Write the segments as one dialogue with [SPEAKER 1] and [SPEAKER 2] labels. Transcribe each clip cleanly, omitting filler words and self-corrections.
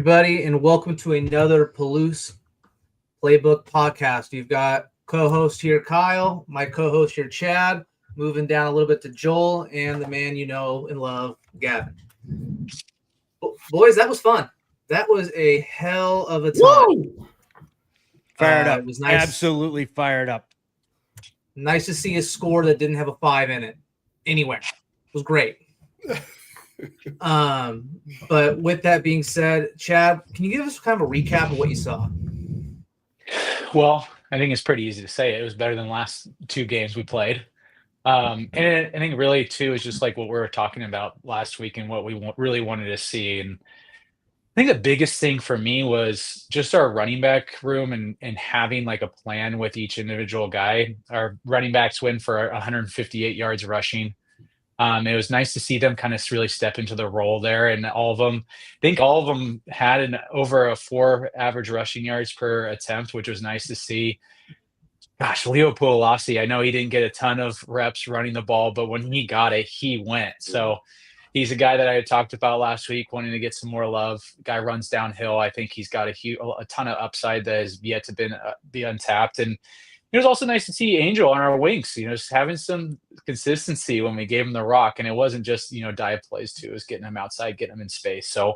[SPEAKER 1] everybody, and welcome to another Palouse Playbook podcast. You've got co-host here, Kyle, my co-host here, Chad, moving down a little bit to Joel, and the man you know and love, Gavin. Boys, that was fun. That was a hell of a time.
[SPEAKER 2] Whoa!
[SPEAKER 3] Fired up.
[SPEAKER 1] It was nice.
[SPEAKER 3] Absolutely fired up.
[SPEAKER 1] Nice to see a score that didn't have a 5 in it anywhere. It was great. But with that being said, Chad, can you give us kind of a recap of what you saw?
[SPEAKER 2] Well, I think it's pretty easy to say it was better than the last two games we played. And I think really too is just like what we were talking about last week and what we really wanted to see. And I think the biggest thing for me was just our running back room and having like a plan with each individual guy. Our running backs went for 158 yards rushing. It was nice to see them kind of really step into the role there, and all of them, I think all of them had over a 4 average rushing yards per attempt, which was nice to see. Gosh, Leo Palouse, I know he didn't get a ton of reps running the ball, but when he got it, he went. So he's a guy that I had talked about last week, wanting to get some more love. Guy runs downhill. I think he's got a ton of upside that has yet to be untapped. And it was also nice to see Angel on our wings, just having some consistency when we gave him the rock. And it wasn't just, dive plays too. It was getting him outside, getting him in space. So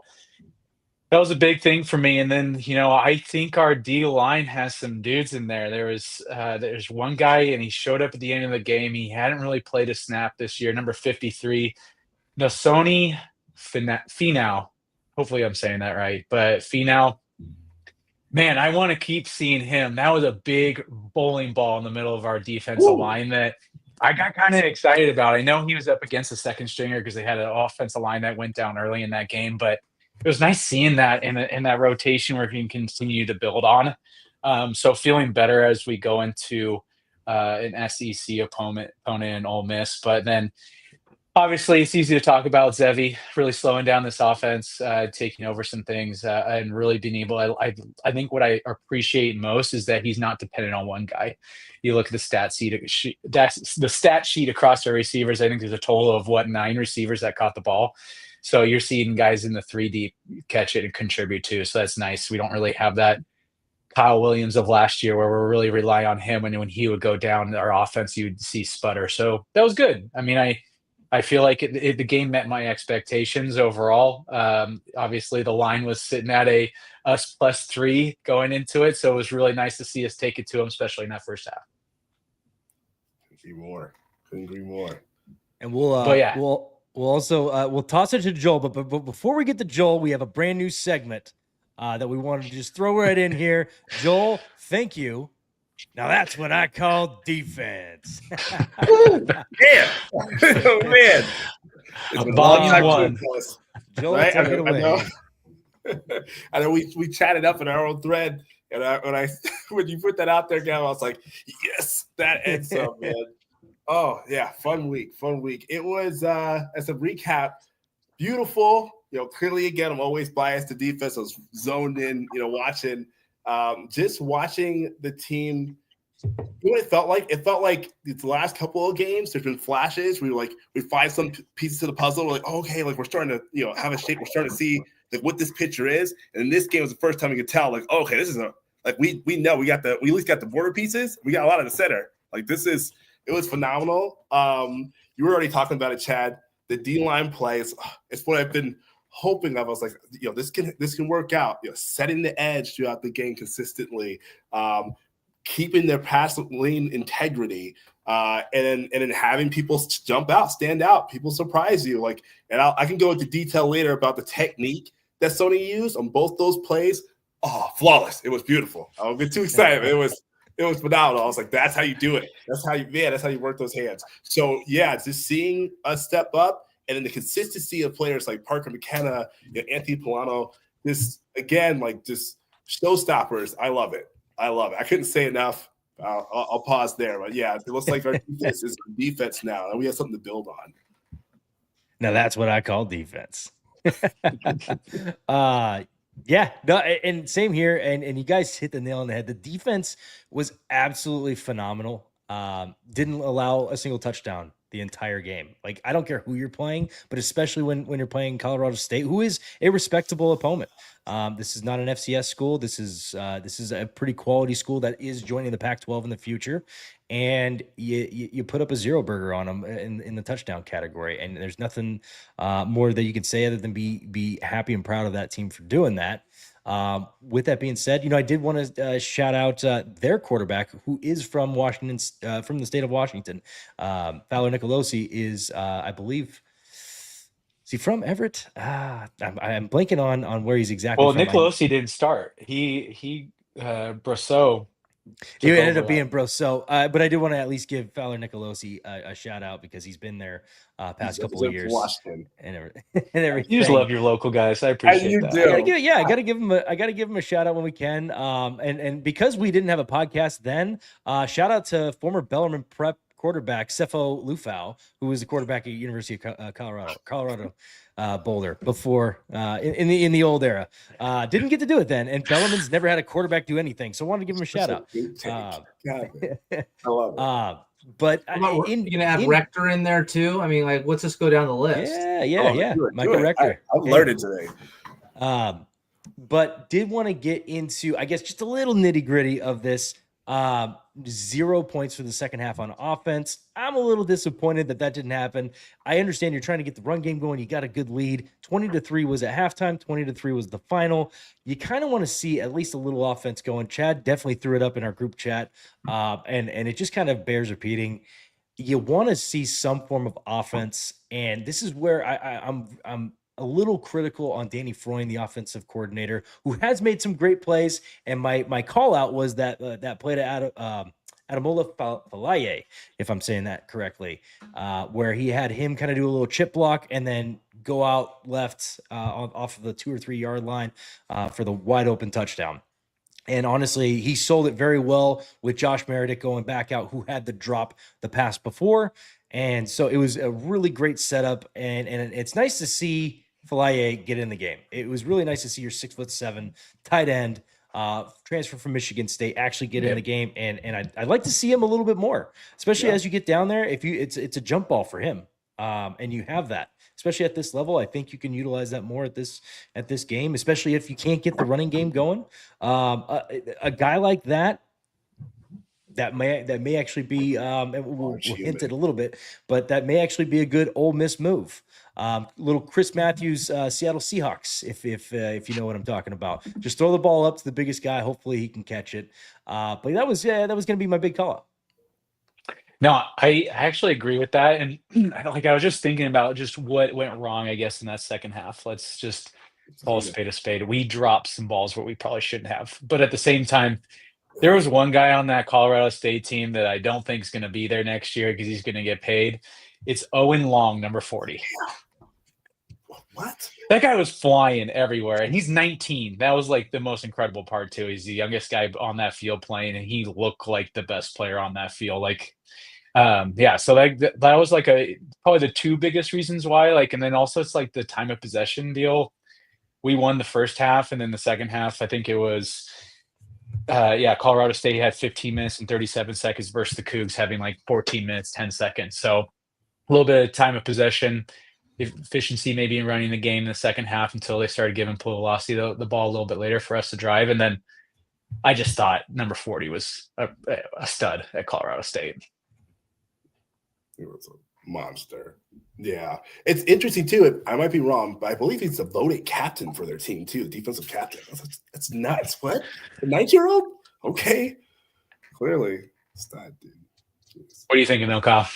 [SPEAKER 2] that was a big thing for me. And then, I think our D line has some dudes in there. There's one guy, and he showed up at the end of the game. He hadn't really played a snap this year, number 53, Nasoni Finau. Hopefully I'm saying that right. But Finau, man, I want to keep seeing him. That was a big bowling ball in the middle of our defensive line that I got kind of excited about. I know he was up against a second stringer because they had an offensive line that went down early in that game, but it was nice seeing that in that rotation where he can continue to build on. So feeling better as we go into an SEC opponent in Ole Miss. But then obviously, it's easy to talk about Zevi really slowing down this offense, taking over some things, and really being able. I think what I appreciate most is that he's not dependent on one guy. You look at the stat sheet across our receivers. I think there's a total of 9 receivers that caught the ball. So you're seeing guys in the 3 deep catch it and contribute too. So that's nice. We don't really have that Kyle Williams of last year where we're really relying on him, and when he would go down, our offense you'd see sputter. So that was good. I mean, I feel like the game met my expectations overall. Obviously, the line was sitting at us +3 going into it, so it was really nice to see us take it to them, especially in that first half.
[SPEAKER 4] Couldn't agree more.
[SPEAKER 3] And we'll also we'll toss it to Joel, but before we get to Joel, we have a brand new segment that we wanted to just throw right in here. Joel, thank you. Now that's what I call defense.
[SPEAKER 4] Man. Oh, man.
[SPEAKER 2] Volume 1.
[SPEAKER 3] Joel,
[SPEAKER 4] Right?
[SPEAKER 3] take it away.
[SPEAKER 4] I know we chatted up in our own thread, and when you put that out there, Gavin, I was like, yes, that ends up, man. Oh, yeah, fun week. It was, as a recap, beautiful. Clearly, again, I'm always biased to defense. I was zoned in, watching. Just watching the team, what it felt like. It felt like the last couple of games, there's been flashes. We find some pieces of the puzzle. We're like, oh, okay, like we're starting to, have a shape. We're starting to see like what this picture is. And in this game was the first time we could tell, like, oh, okay, this is we know we at least got the border pieces. We got a lot of the center. Like it was phenomenal. You were already talking about it, Chad. The D-line plays, it's what I've been hoping of. I was like, this can work out. Setting the edge throughout the game consistently, keeping their pass lane integrity, and then having people jump out, stand out, people surprise you. And I can go into detail later about the technique that Sony used on both those plays. Oh, flawless! It was beautiful. I don't get too excited. It was phenomenal. I was like, that's how you do it. That's how you work those hands. So yeah, just seeing us step up. And then the consistency of players like Parker McKenna, Anthony Palouse, just showstoppers. I love it. I couldn't say enough. I'll pause there. But yeah, it looks like our defense is defense now, and we have something to build on.
[SPEAKER 3] Now that's what I call defense. Yeah, no, and same here. And you guys hit the nail on the head. The defense was absolutely phenomenal. Didn't allow a single touchdown the entire game. Like, I don't care who you're playing, but especially when you're playing Colorado State, who is a respectable opponent. This is not an FCS school. This is a pretty quality school that is joining the Pac-12 in the future. And you put up a zero burger on them in the touchdown category. And there's nothing more that you can say other than be happy and proud of that team for doing that. With that being said, I did want to shout out their quarterback, who is from Washington, from the state of Washington. Fowler Nicolosi is, I believe, is he from Everett? I'm blanking on where he's exactly
[SPEAKER 2] Well,
[SPEAKER 3] from.
[SPEAKER 2] Nicolosi didn't start. He Brosseau.
[SPEAKER 3] He ended up being Brosseau, but I did want to at least give Fowler Nicolosi a shout out because he's been there past couple of years and everything.
[SPEAKER 2] You just love your local guys. I appreciate that.
[SPEAKER 3] I got to give him a shout out when we can. And because we didn't have a podcast then, shout out to former Bellarmine Prep quarterback Cepho Lufau, who was the quarterback at University of Colorado Boulder before in the old era. Didn't get to do it then, and Bellarmine's never had a quarterback do anything, so I wanted to give him a shout out.
[SPEAKER 4] I love it.
[SPEAKER 3] But
[SPEAKER 1] you gonna have Rector in there too? I mean, like, let's just go down the list.
[SPEAKER 3] Yeah. Michael Rector.
[SPEAKER 4] I've learned it today.
[SPEAKER 3] But did want to get into, I guess, just a little nitty gritty of this. 0 points for the second half on offense. I'm a little disappointed that didn't happen. I understand you're trying to get the run game going. You got a good lead. 20-3 was at halftime. 20-3 was the final. You kind of want to see at least a little offense going. Chad definitely threw it up in our group chat. And it just kind of bears repeating. You want to see some form of offense. And this is where I'm a little critical on Danny Freund, the offensive coordinator, who has made some great plays. And my call out was that play to Ademola Falaye, if I'm saying that correctly, where he had him kind of do a little chip block and then go out left off of the 2 or 3 yard line for the wide open touchdown. And honestly, he sold it very well with Josh Meredith going back out, who had the drop the pass before. And so it was a really great setup. And it's nice to see Falaye get in the game. It was really nice to see your 6'7" tight end transfer from Michigan State actually get in the game. And I'd like to see him a little bit more, especially as you get down there. It's a jump ball for him. And you have that, especially at this level. I think you can utilize that more at this game, especially if you can't get the running game going. A guy like that may actually be we'll hint it a little bit, but that may actually be a good Ole Miss move. Little Chris Matthews, Seattle Seahawks, if you know what I'm talking about. Just throw the ball up to the biggest guy. Hopefully he can catch it. But that was going to be my big call out.
[SPEAKER 2] No, I actually agree with that. And I was just thinking about just what went wrong, I guess, in that second half. Let's just call a spade a spade. We dropped some balls where we probably shouldn't have. But at the same time, there was one guy on that Colorado State team that I don't think is going to be there next year because he's going to get paid. It's Owen Long, number 40.
[SPEAKER 4] What?
[SPEAKER 2] That guy was flying everywhere, and he's 19. That was like the most incredible part too. He's the youngest guy on that field playing, and he looked like the best player on that field. So that was like probably the two biggest reasons why. And then also it's like the time of possession deal. We won the first half, and then the second half, I think it was. Colorado State had 15 minutes and 37 seconds versus the Cougs having like 14 minutes, 10 seconds. So a little bit of time of possession, efficiency maybe in running the game in the second half until they started giving Palouse the ball a little bit later for us to drive. And then I just thought number 40 was a stud at Colorado State.
[SPEAKER 4] He was a monster. Yeah. It's interesting too. I might be wrong, but I believe he's the voted captain for their team too, defensive captain. That's nuts. What? A 19-year-old? Okay. Clearly. Stud, dude. Jeez.
[SPEAKER 2] What are you thinking though, Kyle?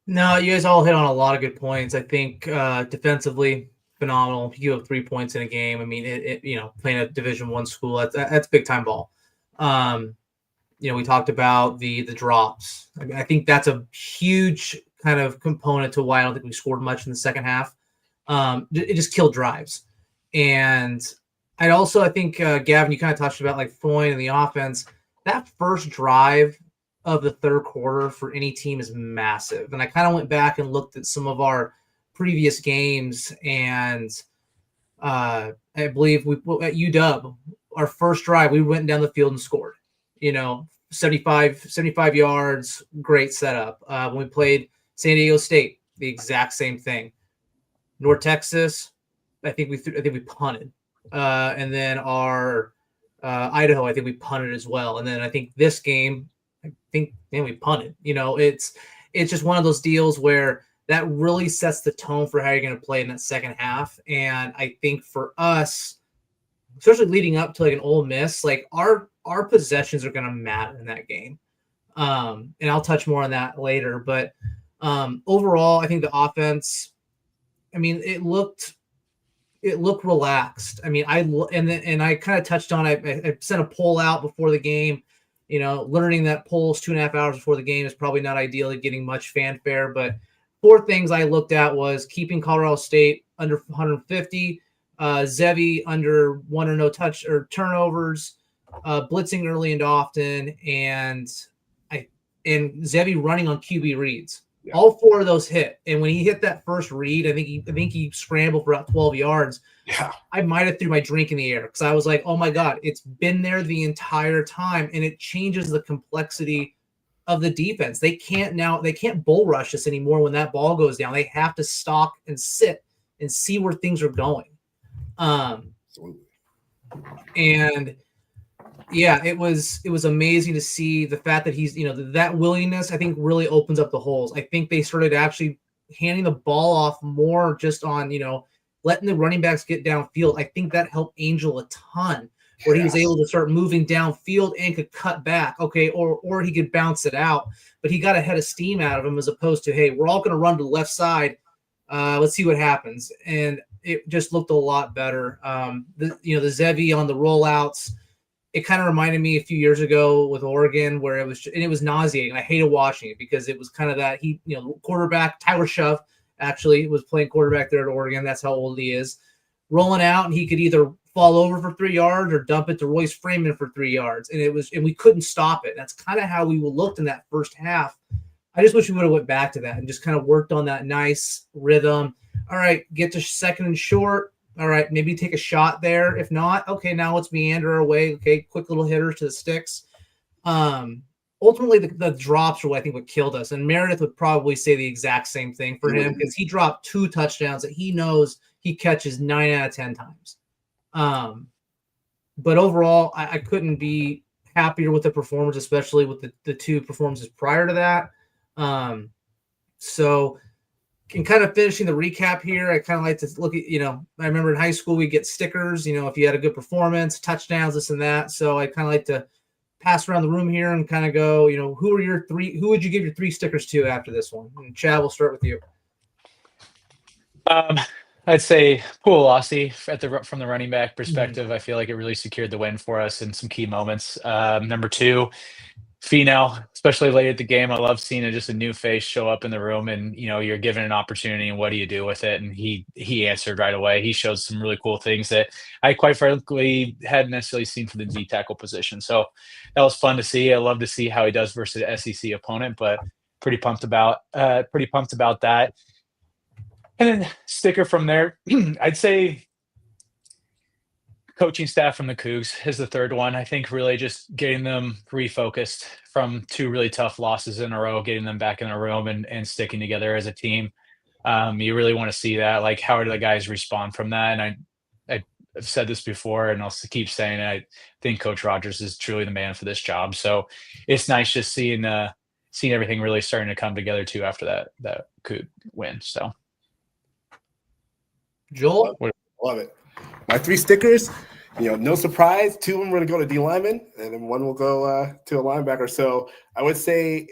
[SPEAKER 1] No, you guys all hit on a lot of good points. I think defensively, phenomenal. You give up 3 points in a game. I mean, playing a Division I school, that's big time ball. We talked about the drops. I think that's a huge kind of component to why I don't think we scored much in the second half. It just killed drives. And I think, Gavin, you kind of touched about like Foyne and the offense. That first drive of the third quarter for any team is massive. And I kind of went back and looked at some of our previous games, and I believe at UW, our first drive, we went down the field and scored. 75 yards, great setup. When we played San Diego State, the exact same thing. North Texas, I think we punted. And then our Idaho, I think we punted as well. And then I think this game, we punted. It's just one of those deals where that really sets the tone for how you're going to play in that second half. And I think for us, especially leading up to like an Ole Miss, like our possessions are going to matter in that game. And I'll touch more on that later. But overall, I think the offense, I mean, it looked relaxed. I mean, I kind of touched on, I sent a poll out before the game, learning that polls 2.5 hours before the game is probably not ideally getting much fanfare, but 4 things I looked at was keeping Colorado State under 150, Zevi under 1 or no touch or turnovers, blitzing early and often, and Zevi running on QB reads. Yeah. All 4 of those hit, and when he hit that first read, I think he scrambled for about 12 yards.
[SPEAKER 4] Yeah,
[SPEAKER 1] I might have threw my drink in the air because I was like, "Oh my god, it's been there the entire time," and it changes the complexity of the defense. They can't bull rush us anymore when that ball goes down. They have to stop and sit and see where things are going. And yeah, it was amazing to see the fact that he's, that willingness, I think, really opens up the holes. I think they started actually handing the ball off more just on, letting the running backs get downfield. I think that helped Angel a ton, where he was able to start moving downfield and could cut back. Okay. Or he could bounce it out, but he got a head of steam out of him as opposed to, hey, we're all going to run to the left side. Let's see what happens. And it just looked a lot better. The Zevi on the rollouts, it kind of reminded me a few years ago with Oregon where it was nauseating. I hated watching it because it was kind of that quarterback, Tyler Shove actually was playing quarterback there at Oregon. That's how old he is. Rolling out, and he could either fall over for 3 yards or dump it to Royce Freeman for 3 yards. And we couldn't stop it. That's kind of how we looked in that first half. I just wish we would have went back to that and just kind of worked on that nice rhythm. All right, get to second and short. All right, maybe take a shot there. If not, okay, now let's meander our way. Okay, quick little hitters to the sticks. Ultimately, the drops are what I think what killed us. And Meredith would probably say the exact same thing for him because he dropped 2 touchdowns that he knows he catches 9 out of 10 times. But overall, I couldn't be happier with the performance, especially with the 2 performances prior to that. So in kind of finishing the recap here, I kind of like to look at, I remember in high school, we get stickers, if you had a good performance, touchdowns, this and that. So I kind of like to pass around the room here and kind of go, who would you give your 3 stickers to after this one? And Chad, we'll start with you.
[SPEAKER 2] I'd say Palouse from the running back perspective. I feel like it really secured the win for us in some key moments. Number 2, Finau, especially late at the game. I love seeing just a new face show up in the room, and you're given an opportunity, and what do you do with it? And he answered right away. He showed some really cool things that I quite frankly hadn't necessarily seen for the D tackle position. So that was fun to see. I love to see how he does versus an SEC opponent, but pretty pumped about that. And then sticker from there, I'd say coaching staff from the Cougs is the third one. I think really just getting them refocused from 2 really tough losses in a row, getting them back in a room and sticking together as a team. You really want to see that. Like, how do the guys respond from that? And I've said this before, and I'll keep saying it. I think Coach Rogers is truly the man for this job. So it's nice just seeing everything really starting to come together too after that Coug win. So.
[SPEAKER 1] Joel?
[SPEAKER 4] Love it. My 3 stickers, no surprise. 2 of them are going to go to D lineman, and then 1 will go to a linebacker. So I would say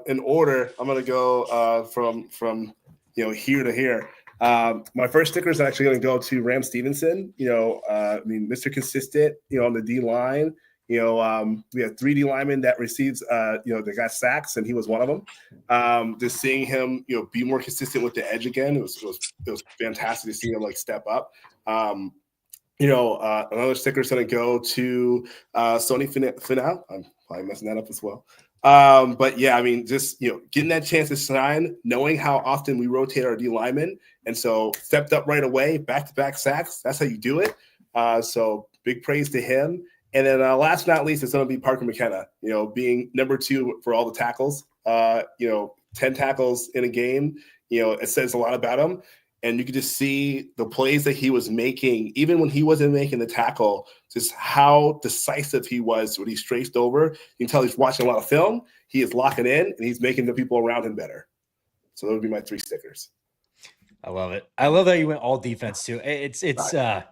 [SPEAKER 4] in order, I'm going to go from here to here. My first sticker is actually going to go to Ram Stevenson. Mr. Consistent, on the D line. We had 3 D linemen that receives, that got sacks, and he was one of them. Just seeing him, be more consistent with the edge again, it was fantastic to see him step up. Another sticker is going to go to Sony Finau. I'm probably messing that up as well. But yeah, I mean, just getting that chance to shine, knowing how often we rotate our D linemen, and so stepped up right away, back-to-back sacks. That's how you do it. So big praise to him. And then last but not least, it's going to be Parker McKenna, being number 2 for all the tackles. 10 tackles in a game, it says a lot about him. And you could just see the plays that he was making, even when he wasn't making the tackle, just how decisive he was when he strafed over. You can tell he's watching a lot of film. He is locking in, and he's making the people around him better. So those would be my 3 stickers.
[SPEAKER 3] I love it. I love that you went all defense too. It's yeah,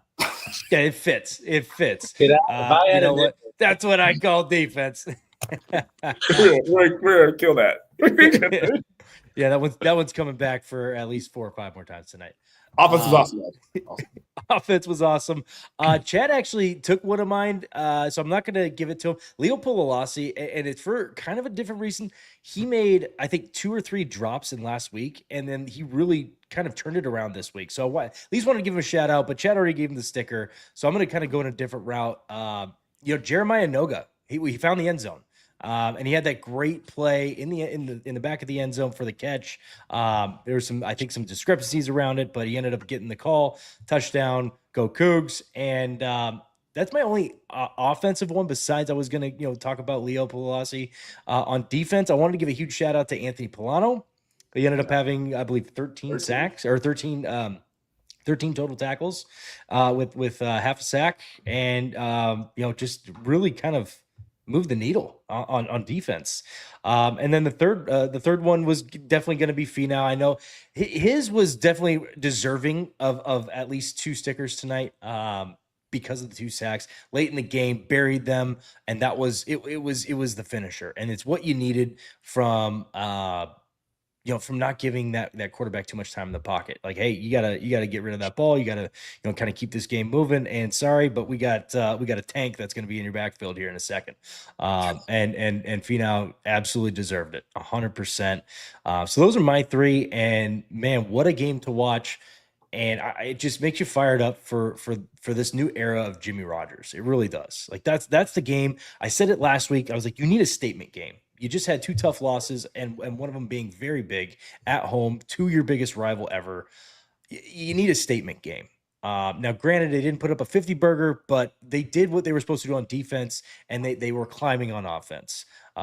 [SPEAKER 3] it fits. It fits. You know what? That's what I call defense.
[SPEAKER 4] We're gonna kill that.
[SPEAKER 3] Yeah, that one's coming back for at least 4 or 5 more times tonight.
[SPEAKER 4] Offense was awesome.
[SPEAKER 3] Offense was awesome. Chad actually took one of mine, so I'm not going to give it to him. Leo Palouse, and it's for kind of a different reason. He made, I think, 2 or 3 drops in last week, and then he really kind of turned it around this week. So at least want to give him a shout out, but Chad already gave him the sticker, so I'm going to kind of go in a different route. Jeremiah Noga, he found the end zone. And he had that great play in the back of the end zone for the catch. There was some discrepancies around it, but he ended up getting the call, touchdown, go Cougs. And that's my only offensive one. Besides, I was going to talk about Leo Palouse. On defense, I wanted to give a huge shout out to Anthony Polano. He ended up having, I believe, 13 sacks or 13 total tackles with half a sack, and just really kind of move the needle on defense. And then the third one was definitely going to be Finau. I know his was definitely deserving of at least 2 stickers tonight because of the 2 sacks late in the game, buried them. And that was, it was the finisher. And it's what you needed from not giving that quarterback too much time in the pocket. Like, hey, you gotta get rid of that ball. You gotta, kind of keep this game moving. And sorry, but we got a tank that's going to be in your backfield here in a second. And Finau absolutely deserved it, 100%. So those are my 3. And man, what a game to watch. And it just makes you fired up for this new era of Jimmy Rogers. It really does. Like that's the game. I said it last week. I was like, you need a statement game. You just had 2 tough losses, and one of them being very big at home to your biggest rival ever. You need a statement game. Now, granted, they didn't put up a 50 burger, but they did what they were supposed to do on defense, and they were climbing on offense. You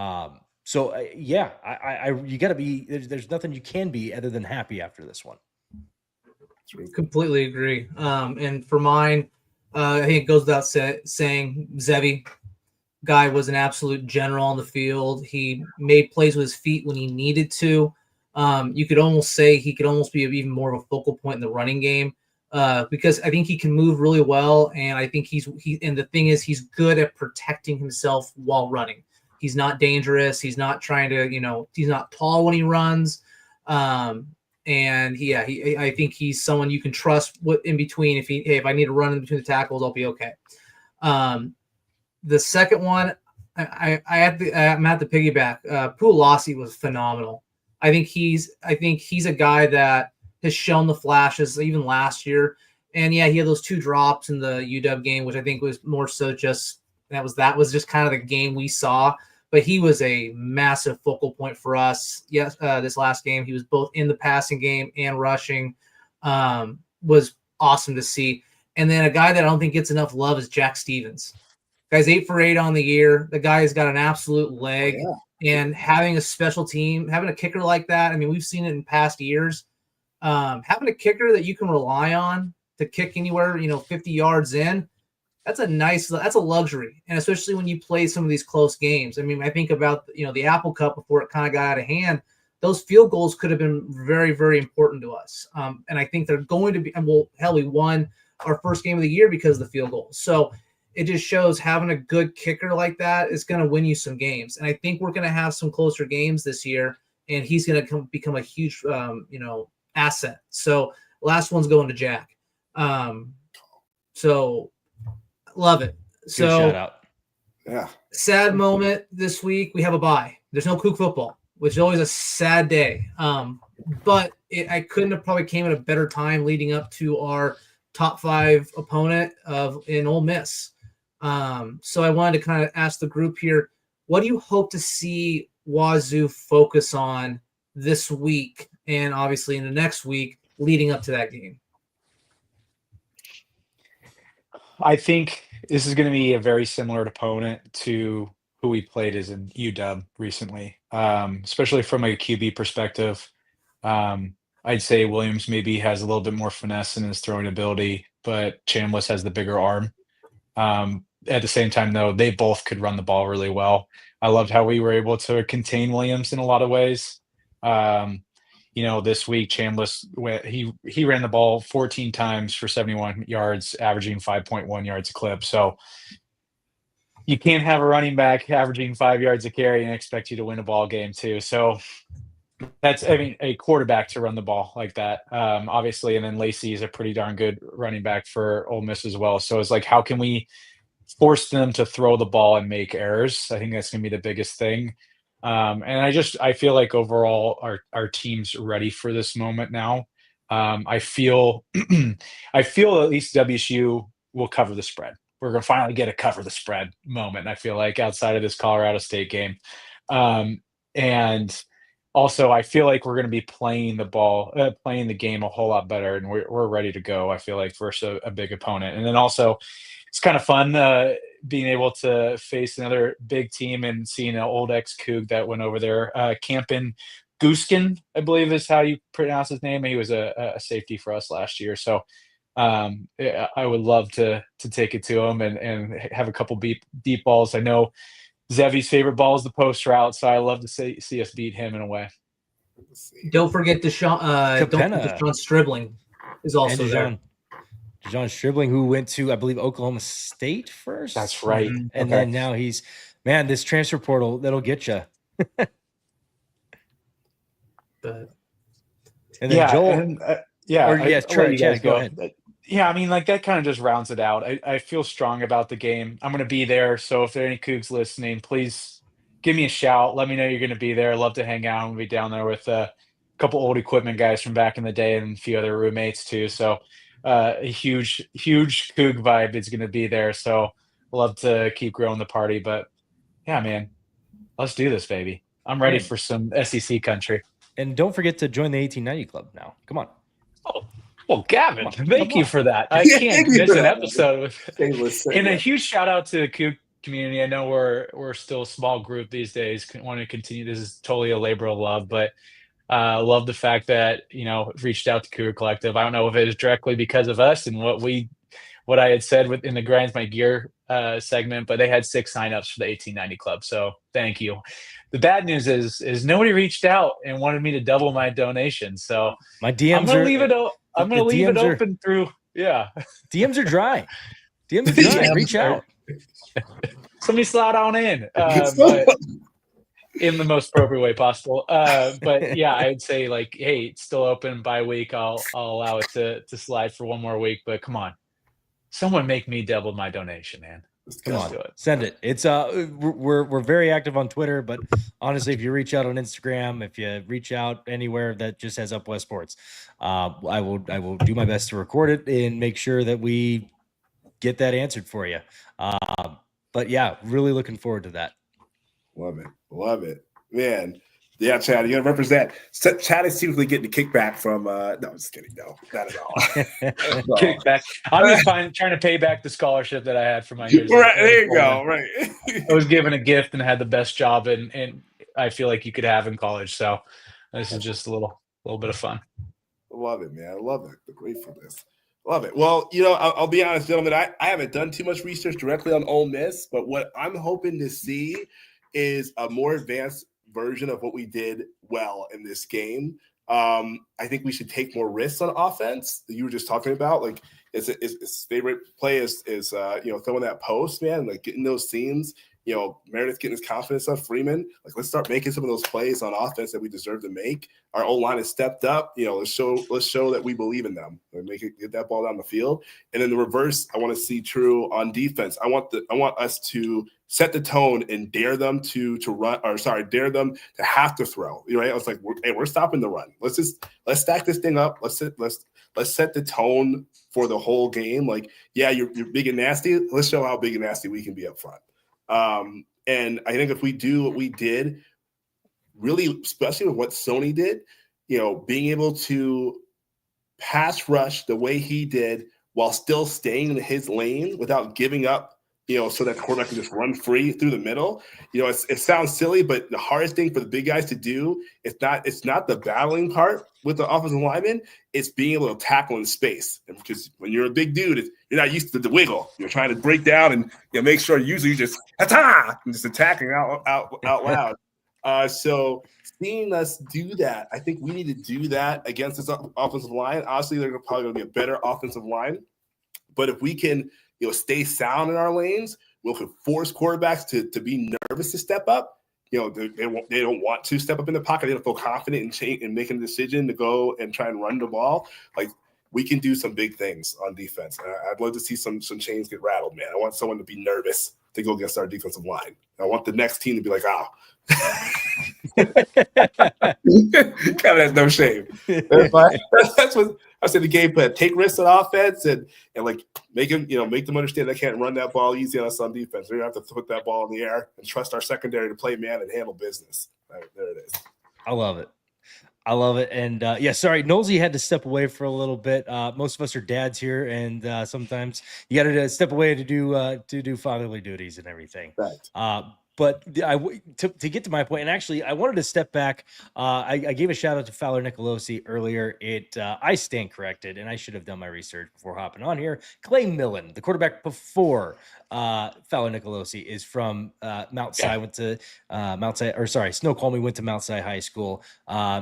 [SPEAKER 3] got to be. There's nothing you can be other than happy after this one.
[SPEAKER 1] Completely agree. And for mine, I think it goes without saying, Zevi. Guy was an absolute general on the field. He made plays with his feet when he needed to. You could almost say he could almost be even more of a focal point in the running game because I think he can move really well. And I think and the thing is, he's good at protecting himself while running. He's not dangerous. He's not trying to, he's not tall when he runs. I think he's someone you can trust in between. If I need to run in between the tackles, I'll be okay. The second one, I'm at the piggyback. Palouse was phenomenal. I think he's a guy that has shown the flashes even last year. And yeah, he had those 2 drops in the UW game, which I think was more so just that was just kind of the game we saw. But he was a massive focal point for us. Yes, this last game he was both in the passing game and rushing. Was awesome to see. And then a guy that I don't think gets enough love is Jack Stevens. Guy's 8 for 8 on the year. The guy's got an absolute leg. Oh, yeah. And having a special team, having a kicker like that, I mean, we've seen it in past years. Having a kicker that you can rely on to kick anywhere, 50 yards in, that's a luxury. And especially when you play some of these close games. I mean, I think about, the Apple Cup before it kind of got out of hand. Those field goals could have been very, very important to us. And I think they're going to be, we won our first game of the year because of the field goals. So it just shows having a good kicker like that is going to win you some games. And I think we're going to have some closer games this year, and he's going to become a huge, asset. So last one's going to Jack. So love it. Good shout out. Yeah. Sad moment this week. We have a bye. There's no Coug football, which is always a sad day. But I couldn't have probably came at a better time leading up to our top 5 opponent in Ole Miss. So I wanted to kind of ask the group here, what do you hope to see Wazoo focus on this week and obviously in the next week leading up to that game?
[SPEAKER 2] I think this is going to be a very similar opponent to who we played is in UW recently, especially from a QB perspective. I'd say Williams maybe has a little bit more finesse in his throwing ability, but Chambliss has the bigger arm. At the same time, though, they both could run the ball really well. I loved how we were able to contain Williams in a lot of ways. This week Chambliss he ran the ball 14 times for 71 yards, averaging 5.1 yards a clip. So you can't have a running back averaging 5 yards a carry and expect you to win a ball game too. So that's, a quarterback to run the ball like that, obviously. And then Lacey is a pretty darn good running back for Ole Miss as well. So it's like, how can we force them to throw the ball and make errors? I think that's going to be the biggest thing. And I feel like overall our team's ready for this moment now. I feel at least WSU will cover the spread. We're going to finally get a cover the spread moment, I feel like, outside of this Colorado State game. And also, I feel like we're going to be playing the game a whole lot better, and we're ready to go, I feel like, versus a big opponent. And then also, it's kind of fun being able to face another big team and seeing an old ex-Coug that went over there. Campen Gooskin, I believe is how you pronounce his name. He was a safety for us last year. So I would love to take it to him and have a couple deep balls. I know Zevy's favorite ball is the post route, so I love to see us beat him in a way.
[SPEAKER 1] Don't forget Deshaun Stribling is also there.
[SPEAKER 3] Deshaun Stribling, who went to, I believe, Oklahoma State first.
[SPEAKER 2] That's right.
[SPEAKER 3] And then now he's, this transfer portal, that'll get you.
[SPEAKER 1] But
[SPEAKER 3] and then Joel.
[SPEAKER 2] Chad,
[SPEAKER 3] go ahead.
[SPEAKER 2] Yeah, that kind of just rounds it out. I feel strong about the game. I'm going to be there. So if there are any Cougs listening, please give me a shout. Let me know you're going to be there. I'd love to hang out and be down there with a couple old equipment guys from back in the day and a few other roommates too. So a huge Coug vibe is going to be there. So love to keep growing the party. But yeah, man, let's do this, baby. I'm ready for some SEC country.
[SPEAKER 3] And don't forget to join the 1890 Club now. Come on.
[SPEAKER 2] Oh, well, Gavin, thank you for that. I can't miss an episode. And a huge shout out to the Coug community. I know we're still a small group these days. Want to continue. This is totally a labor of love, but love the fact that reached out to Cougar Collective. I don't know if it was directly because of us and what I had said in the Grinds My Gear segment, but they had 6 signups for the 1890 Club. So thank you. The bad news is nobody reached out and wanted me to double my donation. So
[SPEAKER 3] my DMs
[SPEAKER 2] I'm going to leave it open through. Yeah.
[SPEAKER 3] DMs are dry. DMs are dry. Reach out.
[SPEAKER 2] Somebody slide on in. But in the most appropriate way possible. But yeah, I'd say hey, it's still open by week. I'll allow it to slide for one more week, but come on. Someone make me double my donation, man.
[SPEAKER 3] Come on, do it. Send it. It's we're very active on Twitter, but honestly, if you reach out on Instagram, if you reach out anywhere that just has Up West Sports, I will do my best to record it and make sure that we get that answered for you. But yeah, really looking forward to that.
[SPEAKER 4] Love it, man. Yeah, Chad, you got to represent. Chad is secretly getting a kickback from. No, I'm just kidding. No, not at all.
[SPEAKER 2] No. Kickback. I'm just trying to pay back the scholarship that I had for my years.
[SPEAKER 4] Right there, you go. Right.
[SPEAKER 2] I was given a gift and had the best job, and I feel like you could have in college. So this is just a little bit of fun.
[SPEAKER 4] Love it, man. I love it. The gratefulness. Love it. Well, I'll be honest, gentlemen. I haven't done too much research directly on Ole Miss, but what I'm hoping to see is a more advanced version of what we did well in this game. I think we should take more risks on offense that you were just talking about. Like his favorite play is throwing that post, man, like getting those seams, Meredith getting his confidence up, Freeman. Like, let's start making some of those plays on offense that we deserve to make. Our O-line has stepped up. Let's show that we believe in them and get that ball down the field. And in the reverse, I want to see true on defense. I want us to set the tone and dare them to run, dare them to have to throw. Right? I was like, we're stopping the run. Let's stack this thing up. Let's set the tone for the whole game. Like, yeah, you're big and nasty. Let's show how big and nasty we can be up front. And I think if we do what we did, really, especially with what Sony did, being able to pass rush the way he did while still staying in his lane without giving up so that the quarterback can just run free through the middle. It sounds silly, but the hardest thing for the big guys to do, it's not the battling part with the offensive lineman. It's being able to tackle in space. And because when you're a big dude, you're not used to the wiggle. You're trying to break down and make sure usually you just and just attacking out loud. So seeing us do that, I think we need to do that against this offensive line. Obviously, they're probably going to be a better offensive line, but if we can stay sound in our lanes, we can force quarterbacks to be nervous to step up. They don't want to step up in the pocket. They don't feel confident in making a decision to go and try and run the ball. Like, we can do some big things on defense. I'd love to see some chains get rattled, man. I want someone to be nervous to go against our defensive line. I want the next team to be like, Kevin has no shame. That's what I said. The game plan: take risks on offense and like make them understand they can't run that ball easy on us on defense. We're gonna have to put that ball in the air and trust our secondary to play man and handle business. Right, there it is.
[SPEAKER 3] I love it. And sorry, Nosey had to step away for a little bit. Most of us are dads here, and sometimes you got to step away to do fatherly duties and everything.
[SPEAKER 4] Right.
[SPEAKER 3] But to get to my point, and actually, I wanted to step back. I gave a shout out to Fowler Nicolosi earlier. I stand corrected, and I should have done my research before hopping on here. Clay Millen, the quarterback before Fowler Nicolosi, is from Mount Si. Went to Mount Si, or sorry, Snoqualmie. Went to Mount Si High School.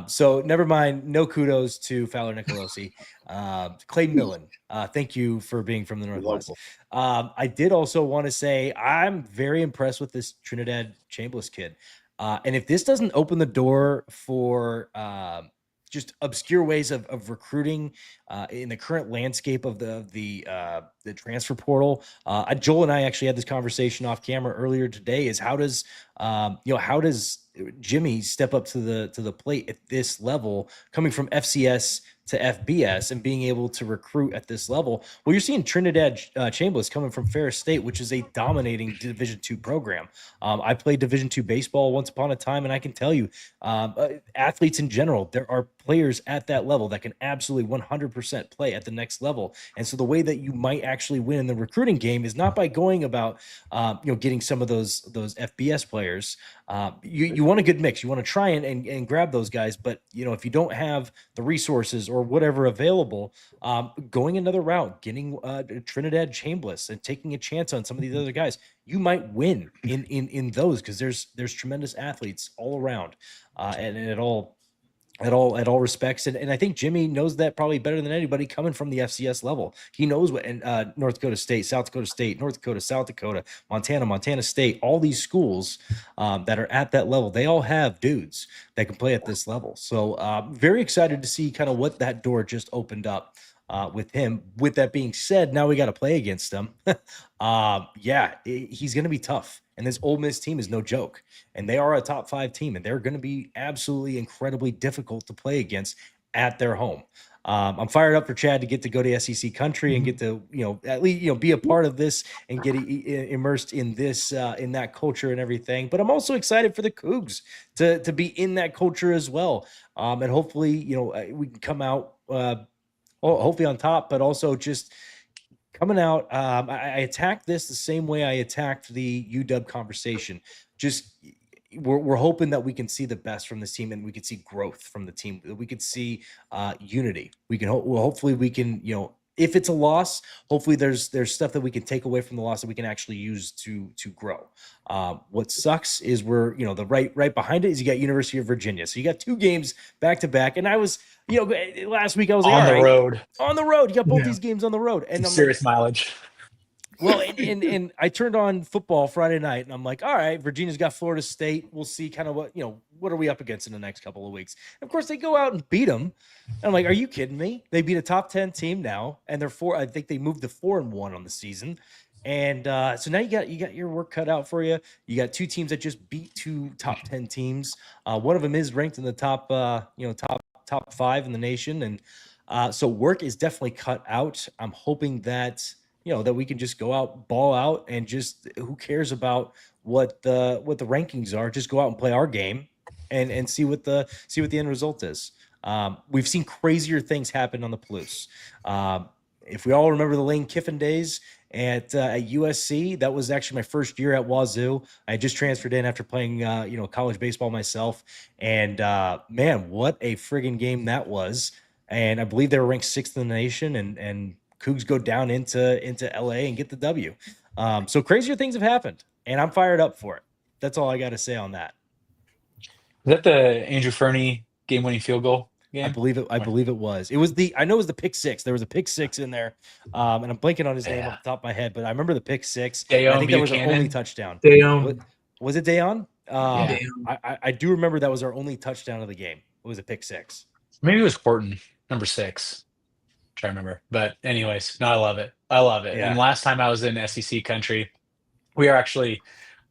[SPEAKER 3] So never mind. No kudos to Fowler Nicolosi. Clay Millen, thank you for being from the Northwest. I did also want to say I'm very impressed with this Trinidad Chambliss kid. And if this doesn't open the door for just obscure ways of recruiting in the current landscape of the transfer portal, Joel and I actually had this conversation off camera earlier today. Is how does Jimmy step up to the plate at this level, coming from FCS to FBS and being able to recruit at this level? Well, you're seeing Trinidad Chambliss coming from Ferris State, which is a dominating Division II program. I played Division II baseball once upon a time, and I can tell you, athletes in general, there are players at that level that can absolutely 100% play at the next level. And so the way that you might actually win in the recruiting game is not by going about, getting some of those FBS players. You want a good mix. You want to try and grab those guys, but if you don't have the resources or whatever available, going another route, getting Trinidad Chambliss and taking a chance on some of these other guys, you might win in those, because there's tremendous athletes all around, and at all respects. And I think Jimmy knows that probably better than anybody coming from the FCS level. He knows what North Dakota State, South Dakota State, North Dakota, South Dakota, Montana State, all these schools that are at that level, they all have dudes that can play at this level. So very excited to see kind of what that door just opened up with him. With that being said, now we got to play against him. He's going to be tough. And this Ole Miss team is no joke. And they are a top 5 team, and they're going to be absolutely incredibly difficult to play against at their home. I'm fired up for Chad to get to go to SEC country and get to, at least, be a part of this and get immersed in this, in that culture and everything. But I'm also excited for the Cougs to be in that culture as well. And hopefully, we can come out, hopefully on top, but also just coming out. I attacked this the same way I attacked the UW conversation. Just we're hoping that we can see the best from this team, and we can see growth from the team. We could see unity. Hopefully we can, if it's a loss, hopefully there's stuff that we can take away from the loss that we can actually use to grow. What sucks is we're, the right behind it is you got University of Virginia. So you got 2 games back to back. And I was, last week I was
[SPEAKER 2] on
[SPEAKER 3] like,
[SPEAKER 2] the road.
[SPEAKER 3] You got both these games on the road. And I'm
[SPEAKER 2] serious mileage.
[SPEAKER 3] Well, and I turned on football Friday night, and I'm like, all right, Virginia's got Florida State. We'll see kind of what are we up against in the next couple of weeks. And of course, they go out and beat them. And I'm like, are you kidding me? They beat a top 10 team now, and they're 4. I think they moved to 4-1 on the season. And so now you got your work cut out for you. You got 2 teams that just beat 2 top 10 teams. One of them is ranked in the top, top 5 in the nation, and so work is definitely cut out. I'm hoping that that we can just go out, ball out, and just who cares about what the rankings are? Just go out and play our game, and see what the end result is. We've seen crazier things happen on the Palouse. if we all remember the Lane Kiffin days at USC, that was actually my first year at Wazoo. I just transferred in after playing, college baseball myself. And man, what a friggin' game that was. And I believe they were ranked 6th in the nation, and Cougs go down into LA and get the W. So crazier things have happened, and I'm fired up for it. That's all I got to say on that.
[SPEAKER 2] Is that the Andrew Fernie game-winning field goal game?
[SPEAKER 3] I believe it was. It was I know it was the pick six. There was a pick six in there, and I'm blanking on his name off the top of my head, but I remember the pick six. I think that was our only touchdown. Was it Dayon? I do remember that was our only touchdown of the game. It was a pick six.
[SPEAKER 2] Maybe it was Horton, number 6. I'm trying to remember. But anyways, no, I love it. Yeah. And last time I was in SEC country, we are actually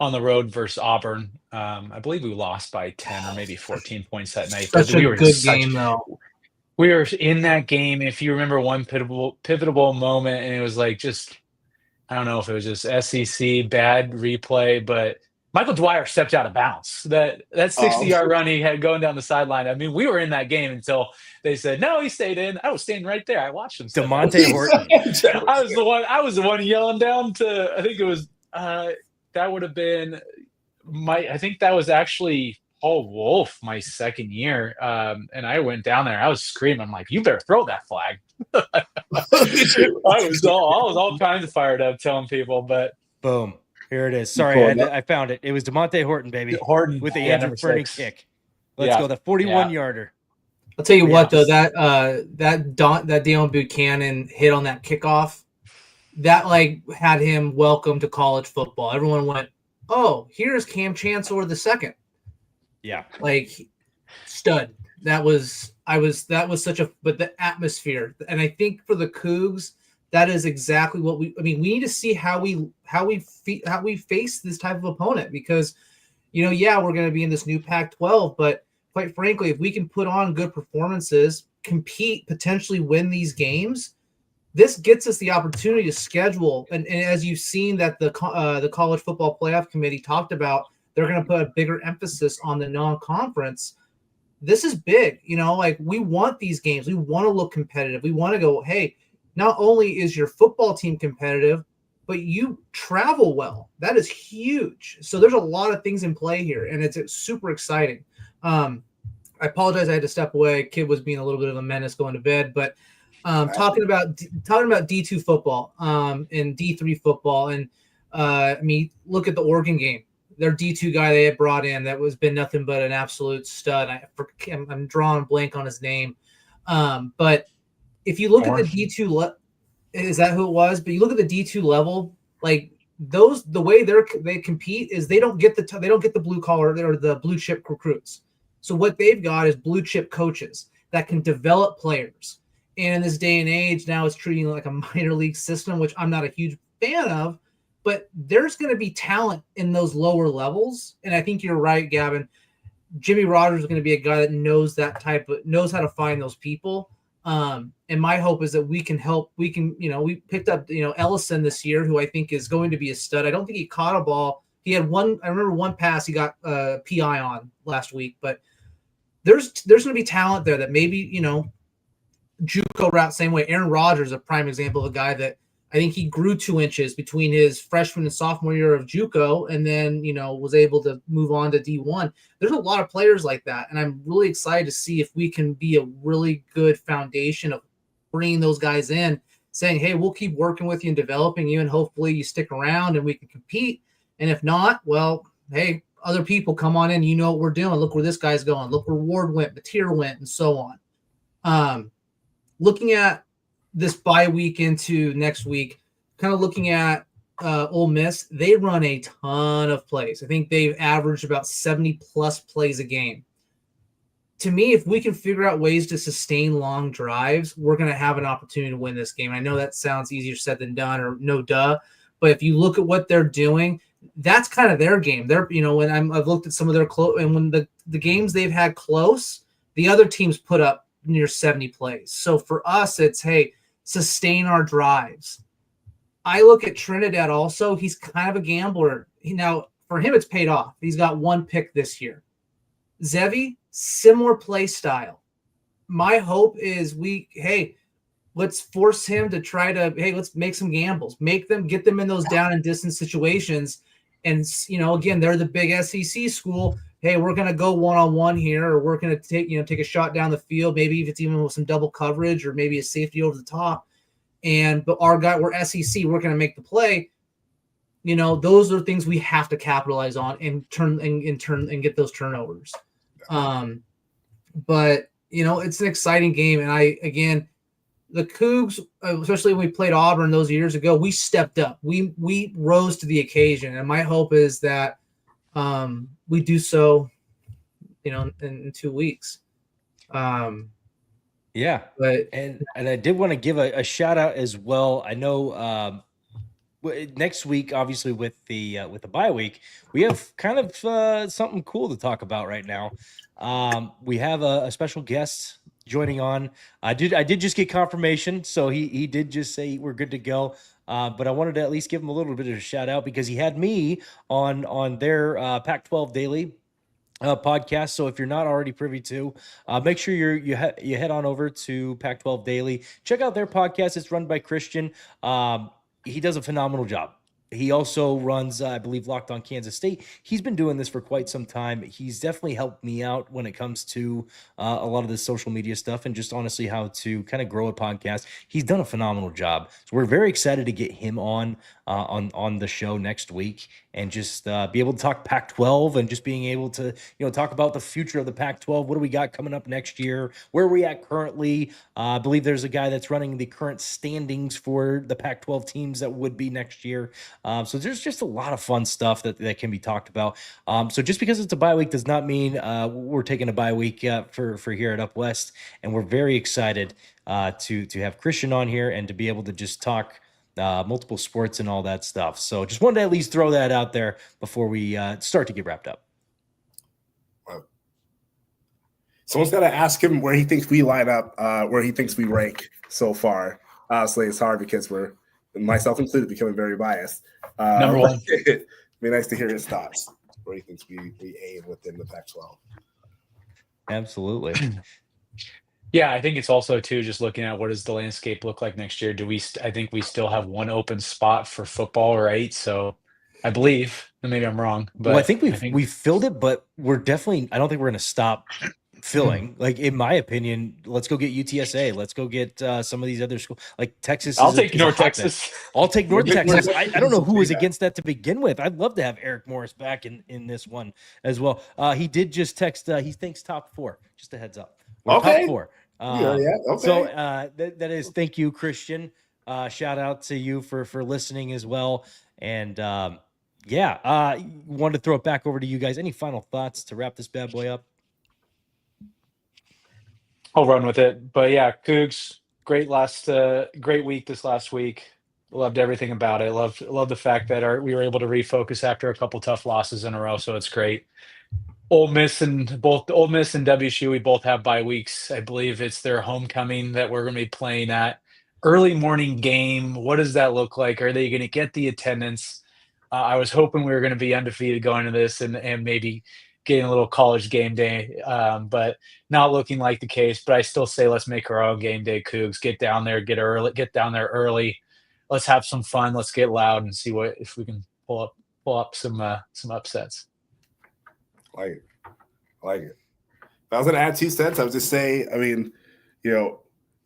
[SPEAKER 2] on the road versus Auburn. I believe we lost by 10 or maybe 14 points that night.
[SPEAKER 1] Such a good game, though.
[SPEAKER 2] We were in that game. If you remember one pivotal moment, and it was like just, I don't know if it was just SEC bad replay, but Michael Dwyer stepped out of bounds. That 60-yard run he had going down the sideline. I mean, we were in that game until they said, no, he stayed in. I was standing right there. I watched him.
[SPEAKER 3] DeMonte Horton.
[SPEAKER 2] I was the one yelling down to, I think it was, that would have been I think that was actually Paul Wolf my second year. And I went down there. I was screaming. I'm like, you better throw that flag. I was all kinds of fired up telling people, but
[SPEAKER 3] boom. Here it is. Sorry, I found it. It was DeMonte Horton, baby.
[SPEAKER 2] Horton
[SPEAKER 3] with the Andrew Fernie kick. Let's go. The 41-yarder.
[SPEAKER 1] I'll tell you what, though, that Deion Buchanan hit on that kickoff, that had him welcome to college football. Everyone went, "Oh, here's Cam Chancellor II."
[SPEAKER 3] Yeah,
[SPEAKER 1] stud. That was such a, but the atmosphere, and I think for the Cougs, that is exactly what we need to see how we face this type of opponent, because, we're going to be in this new Pac-12, but quite frankly, if we can put on good performances, compete, potentially win these games, this gets us the opportunity to schedule. And as you've seen that the College Football Playoff Committee talked about, they're going to put a bigger emphasis on the non-conference. This is big, we want these games. We want to look competitive. We want to go, hey, not only is your football team competitive, but you travel well. That is huge. So there's a lot of things in play here, and it's super exciting. I apologize, I had to step away. Kid was being a little bit of a menace going to bed, but talking about D2 football and D3 football, and look at the Oregon game. Their D2 guy they had brought in that was been nothing but an absolute stud. I'm drawing a blank on his name, but if you look at the D2, is that who it was? But you look at the D2 level, the way they compete is they don't get the blue collar or the blue chip recruits. So what they've got is blue chip coaches that can develop players. And in this day and age, now it's treating it like a minor league system, which I'm not a huge fan of. But there's going to be talent in those lower levels, and I think you're right, Gavin. Jimmy Rogers is going to be a guy that knows how to find those people. And my hope is that we can help. We picked up, Ellison this year, who I think is going to be a stud. I don't think he caught a ball. He had I remember one pass he got PI on last week, but there's going to be talent there that maybe, JUCO route, same way. Aaron Rodgers is a prime example of a guy that I think he grew 2 inches between his freshman and sophomore year of JUCO, and then, was able to move on to D1. There's a lot of players like that, and I'm really excited to see if we can be a really good foundation of bringing those guys in, saying, hey, we'll keep working with you and developing you, and hopefully you stick around and we can compete. And if not, well, hey, other people come on in. You know what we're doing. Look where this guy's going. Look where Ward went, Mateer went, and so on. Looking at this bye week into next week, kind of looking at Ole Miss, they run a ton of plays. I think they've averaged about 70-plus plays a game. To me, if we can figure out ways to sustain long drives, we're going to have an opportunity to win this game. I know that sounds easier said than done, or no duh, but if you look at what they're doing, that's kind of their game. They're, when I've looked at some of their close, and when the games they've had close, the other teams put up near 70 plays. So for us, it's, hey, sustain our drives. I look at Trinidad also. He's kind of a gambler. Now, for him, it's paid off. He's got 1 pick this year. Zevi, similar play style. My hope is let's force him to try to, hey, let's make some gambles, get them in those down and distance situations. And, again, they're the big SEC school. Hey, we're going to go one-on-one here, or we're going to take a shot down the field. Maybe if it's even with some double coverage or maybe a safety over the top. But we're SEC, we're going to make the play. Those are things we have to capitalize on and get those turnovers. But it's an exciting game. And the Cougs, especially when we played Auburn those years ago, we stepped up. We rose to the occasion. And my hope is that we do so, in 2 weeks.
[SPEAKER 3] Yeah.
[SPEAKER 1] But
[SPEAKER 3] and I did want to give a shout out as well. I know next week, obviously with the bye week, we have kind of something cool to talk about right now. We have a special guest joining on. I did just get confirmation, so he did just say we're good to go. But I wanted to at least give him a little bit of a shout out because he had me on their Pac-12 Daily podcast. So if you're not already privy to, make sure you head on over to Pac-12 Daily. Check out their podcast. It's run by Christian. He does a phenomenal job. He also runs, I believe, Locked on Kansas State. He's been doing this for quite some time. He's definitely helped me out when it comes to a lot of the social media stuff and just honestly how to kind of grow a podcast. He's done a phenomenal job. So we're very excited to get him on the show next week and just be able to talk Pac-12 and just being able to, talk about the future of the Pac-12. What do we got coming up next year? Where are we at currently? I believe there's a guy that's running the current standings for the Pac-12 teams that would be next year. So there's just a lot of fun stuff that can be talked about. So just because it's a bye week does not mean we're taking a bye week for here at Up West. And we're very excited to have Christian on here and to be able to just talk multiple sports and all that stuff. So just wanted to at least throw that out there before we start to get wrapped up.
[SPEAKER 4] Someone's got to ask him where he thinks we line up, where he thinks we rank so far. Honestly, it's hard because we're, myself included, becoming very biased.
[SPEAKER 2] Number one.
[SPEAKER 4] It'd be nice to hear his thoughts, where he thinks we aim within the Pac-12.
[SPEAKER 3] Absolutely.
[SPEAKER 2] Yeah, I think it's also too just looking at what does the landscape look like next year. I think we still have one open spot for football, right? So I believe, and maybe I'm wrong, but
[SPEAKER 3] well, I think we've filled it, but we're definitely, I don't think we're going to stop filling. Like, in my opinion, let's go get UTSA. Let's go get some of these other schools, like Texas.
[SPEAKER 2] I'll take North Texas.
[SPEAKER 3] I'll take North Texas. I don't know who was against that to begin with. I'd love to have Eric Morris back in this one as well. He did just text. He thinks top 4. Just a heads up. We're
[SPEAKER 4] okay.
[SPEAKER 3] Top 4.
[SPEAKER 4] Okay.
[SPEAKER 3] So that is, thank you, Christian. Shout out to you for listening as well. And wanted to throw it back over to you guys. Any final thoughts to wrap this bad boy up?
[SPEAKER 2] I'll run with it. But yeah, Cougs, great week this last week. Loved everything about it. Loved the fact that we were able to refocus after a couple tough losses in a row. So it's great. Ole Miss and WSU, we both have bye weeks. I believe it's their homecoming that we're going to be playing at. Early morning game. What does that look like? Are they going to get the attendance? I was hoping we were going to be undefeated going into this and maybe getting a little college game day, but not looking like the case. But I still say let's make our own game day, Cougs. Get down there, get down there early. Let's have some fun. Let's get loud and see if we can pull up some upsets.
[SPEAKER 4] I like it. If I was going to add 2 cents, I would just say,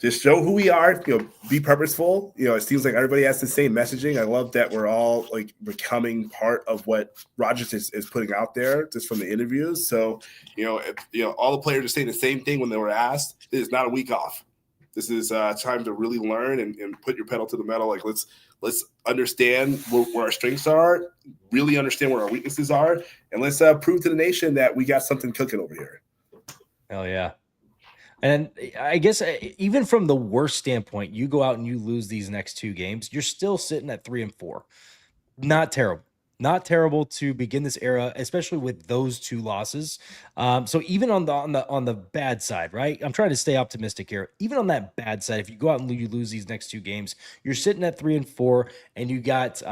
[SPEAKER 4] just show who we are, be purposeful. It seems like everybody has the same messaging. I love that we're all like becoming part of what Rogers is putting out there just from the interviews. So, all the players are saying the same thing when they were asked. It is not a week off. This is time to really learn and put your pedal to the metal. Like, let's understand where our strengths are, really understand where our weaknesses are, and let's prove to the nation that we got something cooking over here.
[SPEAKER 3] Hell yeah. And I guess even from the worst standpoint, you go out and you lose these next 2 games, you're still sitting at 3-4. Not terrible. Not terrible to begin this era, especially with those 2 losses. So even on the bad side, right? I'm trying to stay optimistic here. Even on that bad side, if you go out and you lose these next 2 games, you're sitting at 3-4, and you got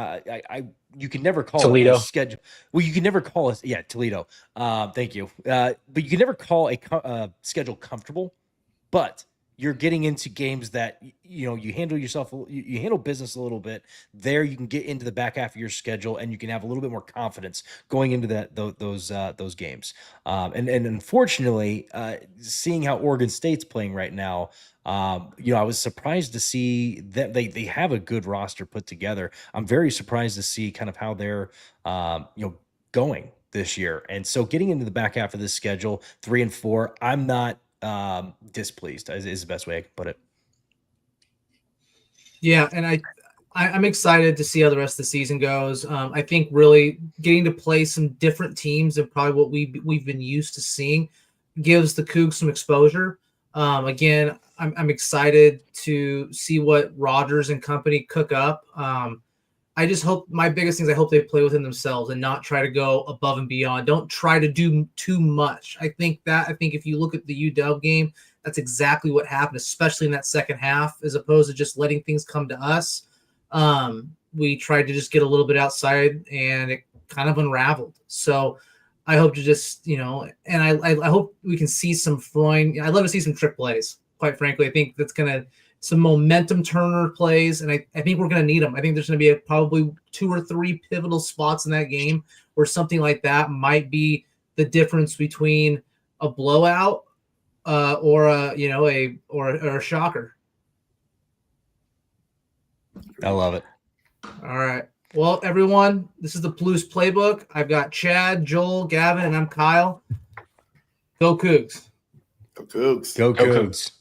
[SPEAKER 3] you can never call
[SPEAKER 2] Toledo
[SPEAKER 3] a schedule. Well, you can never call us. Yeah, Toledo. Thank you. But you can never call a schedule comfortable. But you're getting into games that you handle yourself, you handle business a little bit. There, you can get into the back half of your schedule, and you can have a little bit more confidence going into those games. And unfortunately, seeing how Oregon State's playing right now, I was surprised to see that they have a good roster put together. I'm very surprised to see kind of how they're going this year. And so getting into the back half of this schedule, 3 and 4, I'm not displeased is the best way I can put it.
[SPEAKER 1] Yeah, and I'm excited to see how the rest of the season goes. I think really getting to play some different teams and probably what we've been used to seeing gives the Cougs some exposure. Again, I'm excited to see what Rogers and company cook up. I just hope my biggest thing is I hope they play within themselves and not try to go above and beyond. Don't try to do too much. I think if you look at the UW game, that's exactly what happened, especially in that second half, as opposed to just letting things come to us. We tried to just get a little bit outside and it kind of unraveled. So I hope to just, and I hope we can see some Freund. I'd love to see some trick plays, quite frankly. I think that's going to some momentum turner plays, and I think we're going to need them. I think there's going to be probably 2 or 3 pivotal spots in that game where something like that might be the difference between a blowout or a shocker.
[SPEAKER 3] I love it.
[SPEAKER 1] All right. Well, everyone, this is the Palouse Playbook. I've got Chad, Joel, Gavin, and I'm Kyle. Go Cougs.
[SPEAKER 4] Go Cougs.
[SPEAKER 3] Go Cougs.